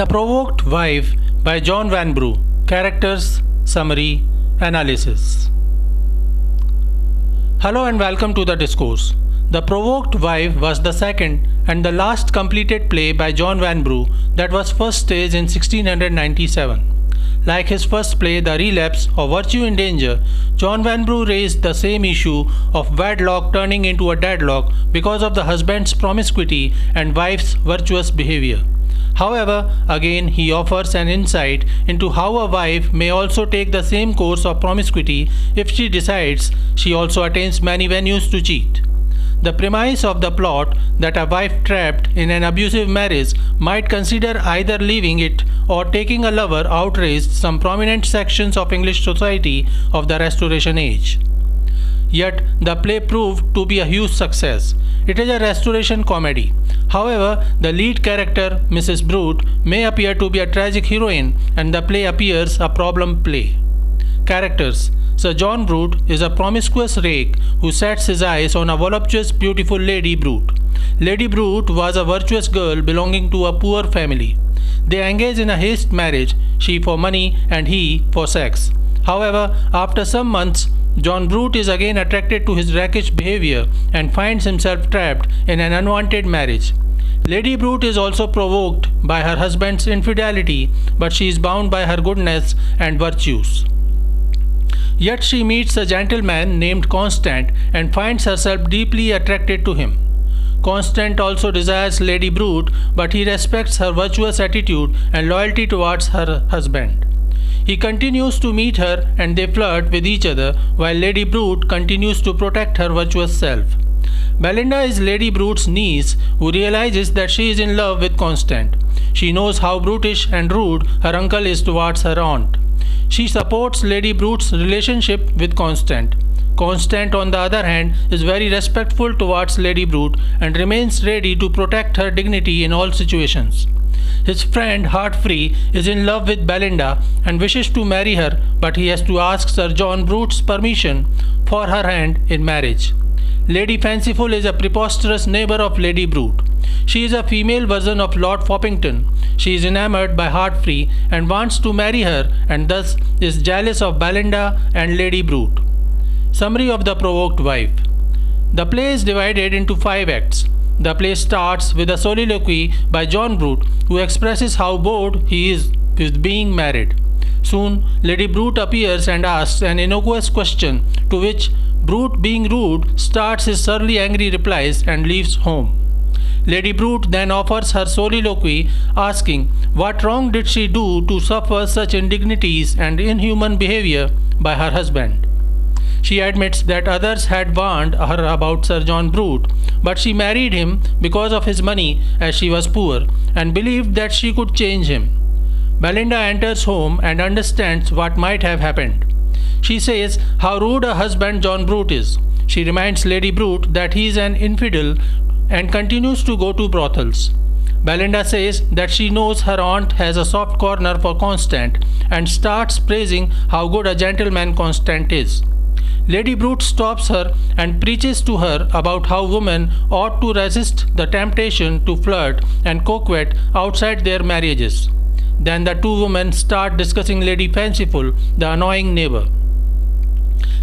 The Provoked Wife by John Vanbrugh. Characters, Summary, Analysis. Hello and welcome to the discourse. The Provoked Wife was the second and the last completed play by John Vanbrugh that was first staged in 1697. Like his first play, The Relapse or Virtue in Danger, John Vanbrugh raised the same issue of wedlock turning into a deadlock because of the husband's promiscuity and wife's virtuous behavior. However, again he offers an insight into how a wife may also take the same course of promiscuity if she decides she also attains many venues to cheat. The premise of the plot that a wife trapped in an abusive marriage might consider either leaving it or taking a lover outraged some prominent sections of English society of the Restoration age. Yet the play proved to be a huge success. It is a Restoration comedy. However, the lead character, Mrs. Brute, may appear to be a tragic heroine and the play appears a problem play. Characters. Sir John Brute is a promiscuous rake who sets his eyes on a voluptuous, beautiful Lady Brute. Lady Brute was a virtuous girl belonging to a poor family. They engage in a haste marriage, she for money and he for sex. However, after some months, John Brute is again attracted to his rakish behavior and finds himself trapped in an unwanted marriage. Lady Brute is also provoked by her husband's infidelity, but she is bound by her goodness and virtues. Yet she meets a gentleman named Constant and finds herself deeply attracted to him. Constant also desires Lady Brute, but he respects her virtuous attitude and loyalty towards her husband. He continues to meet her and they flirt with each other while Lady Brute continues to protect her virtuous self. Belinda is Lady Brute's niece who realizes that she is in love with Constant. She knows how brutish and rude her uncle is towards her aunt. She supports Lady Brute's relationship with Constant. Constant, on the other hand, is very respectful towards Lady Brute and remains ready to protect her dignity in all situations. His friend Heartfree is in love with Belinda and wishes to marry her, but he has to ask Sir John Brute's permission for her hand in marriage. Lady Fanciful is a preposterous neighbour of Lady Brute. She is a female version of Lord Foppington. She is enamored by Heartfree and wants to marry her and thus is jealous of Belinda and Lady Brute. Summary of The Provoked Wife. The play is divided into 5 acts. The play starts with a soliloquy by John Brute, who expresses how bored he is with being married. Soon, Lady Brute appears and asks an innocuous question, to which Brute, being rude, starts his surly angry replies and leaves home. Lady Brute then offers her soliloquy, asking what wrong did she do to suffer such indignities and inhuman behavior by her husband. She admits that others had warned her about Sir John Brute, but she married him because of his money as she was poor and believed that she could change him. Belinda enters home and understands what might have happened. She says how rude her husband John Brute is. She reminds Lady Brute that he is an infidel and continues to go to brothels. Belinda says that she knows her aunt has a soft corner for Constant and starts praising how good a gentleman Constant is. Lady Brute stops her and preaches to her about how women ought to resist the temptation to flirt and coquette outside their marriages. Then the two women start discussing Lady Fanciful, the annoying neighbor.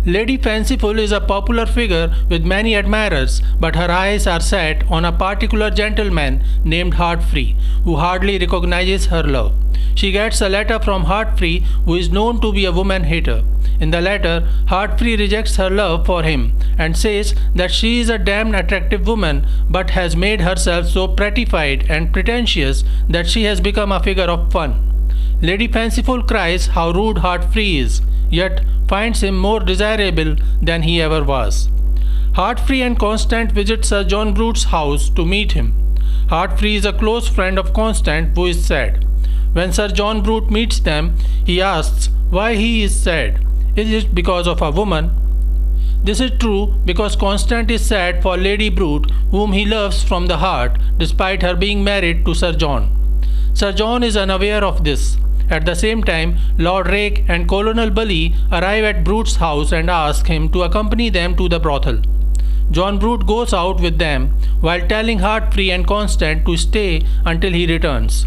Lady Fanciful is a popular figure with many admirers, but her eyes are set on a particular gentleman named Heartfree, who hardly recognizes her love. She gets a letter from Heartfree, who is known to be a woman-hater. In the letter, Heartfree rejects her love for him and says that she is a damned attractive woman but has made herself so prettified and pretentious that she has become a figure of fun. Lady Fanciful cries how rude Heartfree is, yet finds him more desirable than he ever was. Heartfree and Constant visit Sir John Brute's house to meet him. Heartfree is a close friend of Constant who is sad. When Sir John Brute meets them, he asks why he is sad. Is it because of a woman? This is true because Constant is sad for Lady Brute, whom he loves from the heart, despite her being married to Sir John. Sir John is unaware of this. At the same time, Lord Rake and Colonel Bully arrive at Brute's house and ask him to accompany them to the brothel. John Brute goes out with them while telling Heartfree and Constant to stay until he returns.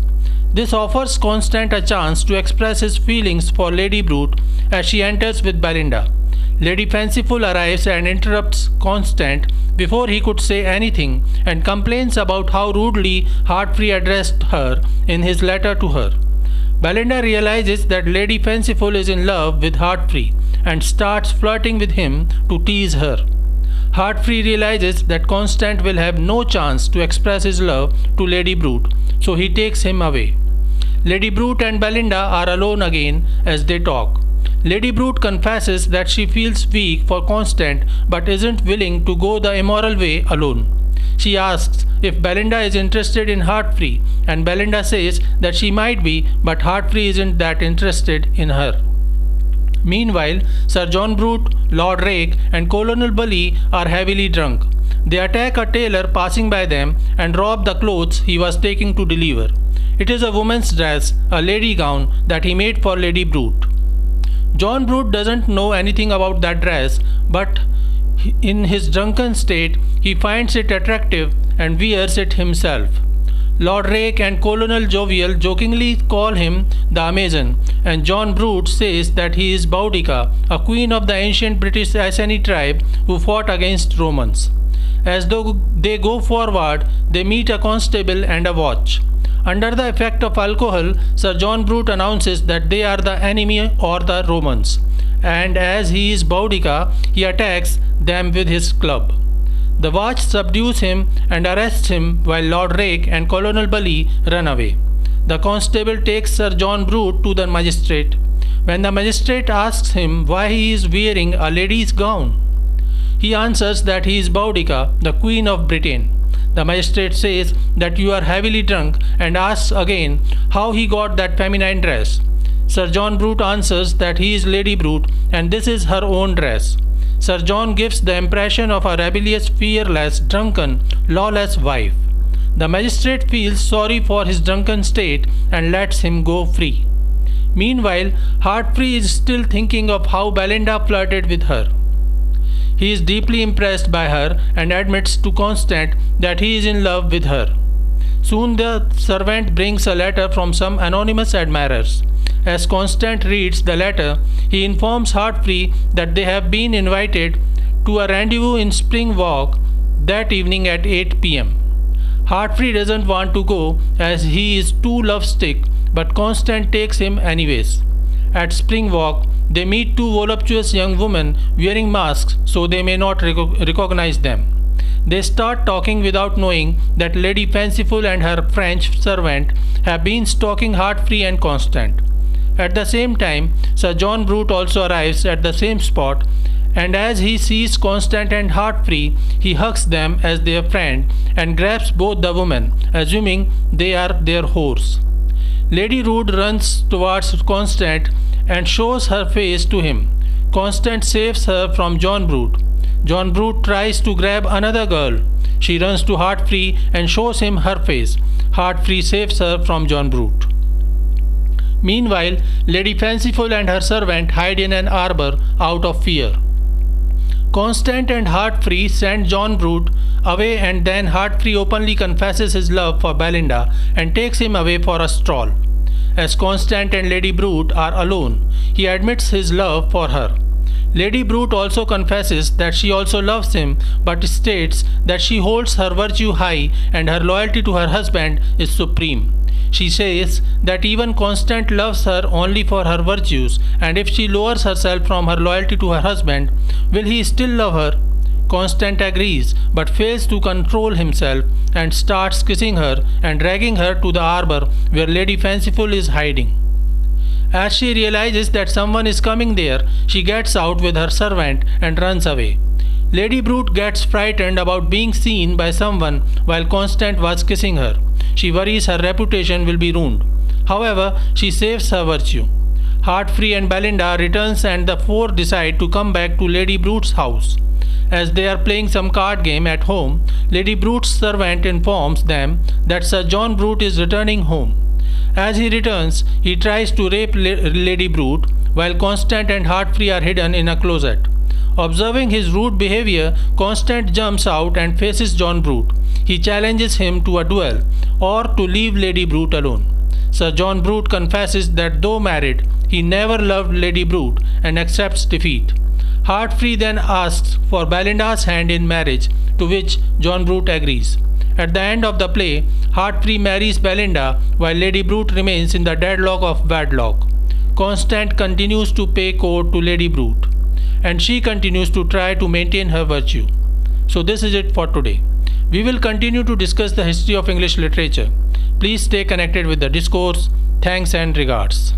This offers Constant a chance to express his feelings for Lady Brute as she enters with Belinda. Lady Fanciful arrives and interrupts Constant before he could say anything and complains about how rudely Heartfree addressed her in his letter to her. Belinda realizes that Lady Fanciful is in love with Heartfree and starts flirting with him to tease her. Heartfree realizes that Constant will have no chance to express his love to Lady Brute, so he takes him away. Lady Brute and Belinda are alone again as they talk. Lady Brute confesses that she feels weak for Constant but isn't willing to go the immoral way alone. She asks if Belinda is interested in Heartfree, and Belinda says that she might be, but Heartfree isn't that interested in her. Meanwhile, Sir John Brute, Lord Rake, and Colonel Bully are heavily drunk. They attack a tailor passing by them and rob the clothes he was taking to deliver. It is a woman's dress, a lady gown, that he made for Lady Brute. John Brute doesn't know anything about that dress, but in his drunken state, he finds it attractive and wears it himself. Lord Rake and Colonel Jovial jokingly call him the Amazon, and John Brute says that he is Boudica, a queen of the ancient British Iceni tribe who fought against Romans. As they go forward, they meet a constable and a watch. Under the effect of alcohol, Sir John Brute announces that they are the enemy or the Romans, and as he is Boudica, he attacks them with his club. The watch subdues him and arrests him while Lord Rake and Colonel Bully run away. The constable takes Sir John Brute to the magistrate. When the magistrate asks him why he is wearing a lady's gown, he answers that he is Boudica, the Queen of Britain. The magistrate says that you are heavily drunk and asks again how he got that feminine dress. Sir John Brute answers that he is Lady Brute and this is her own dress. Sir John gives the impression of a rebellious, fearless, drunken, lawless wife. The magistrate feels sorry for his drunken state and lets him go free. Meanwhile, Heartfree is still thinking of how Belinda flirted with her. He is deeply impressed by her and admits to Constant that he is in love with her. Soon the servant brings a letter from some anonymous admirers. As Constant reads the letter, he informs Heartfree that they have been invited to a rendezvous in Spring Walk that evening at 8 p.m. Heartfree doesn't want to go as he is too lovesick, but Constant takes him anyways. At Spring Walk, they meet two voluptuous young women wearing masks so they may not recognize them. They start talking without knowing that Lady Fanciful and her French servant have been stalking Heartfree and Constant. At the same time, Sir John Brute also arrives at the same spot, and as he sees Constant and Heartfree, he hugs them as their friend and grabs both the women, assuming they are their whores. Lady Rude runs towards Constant and shows her face to him. Constant saves her from John Brute. John Brute tries to grab another girl. She runs to Heartfree and shows him her face. Heartfree saves her from John Brute. Meanwhile, Lady Fanciful and her servant hide in an arbor out of fear. Constant and Heartfree send John Brute away, and then Heartfree openly confesses his love for Belinda and takes him away for a stroll. As Constant and Lady Brute are alone, he admits his love for her. Lady Brute also confesses that she also loves him, but states that she holds her virtue high and her loyalty to her husband is supreme. She says that even Constant loves her only for her virtues, and if she lowers herself from her loyalty to her husband, will he still love her? Constant agrees, but fails to control himself and starts kissing her and dragging her to the arbor where Lady Fanciful is hiding. As she realizes that someone is coming there, she gets out with her servant and runs away. Lady Brute gets frightened about being seen by someone while Constant was kissing her. She worries her reputation will be ruined. However, she saves her virtue. Heartfree and Belinda returns and the four decide to come back to Lady Brute's house. As they are playing some card game at home, Lady Brute's servant informs them that Sir John Brute is returning home. As he returns, he tries to rape Lady Brute while Constant and Heartfree are hidden in a closet. Observing his rude behavior, Constant jumps out and faces John Brute. He challenges him to a duel or to leave Lady Brute alone. Sir John Brute confesses that though married, he never loved Lady Brute and accepts defeat. Heartfree then asks for Belinda's hand in marriage, to which John Brute agrees. At the end of the play, Heartfree marries Belinda while Lady Brute remains in the deadlock of wedlock. Constant continues to pay court to Lady Brute, and she continues to try to maintain her virtue. So this is it for today. We will continue to discuss the history of English literature. Please stay connected with the discourse. Thanks and regards.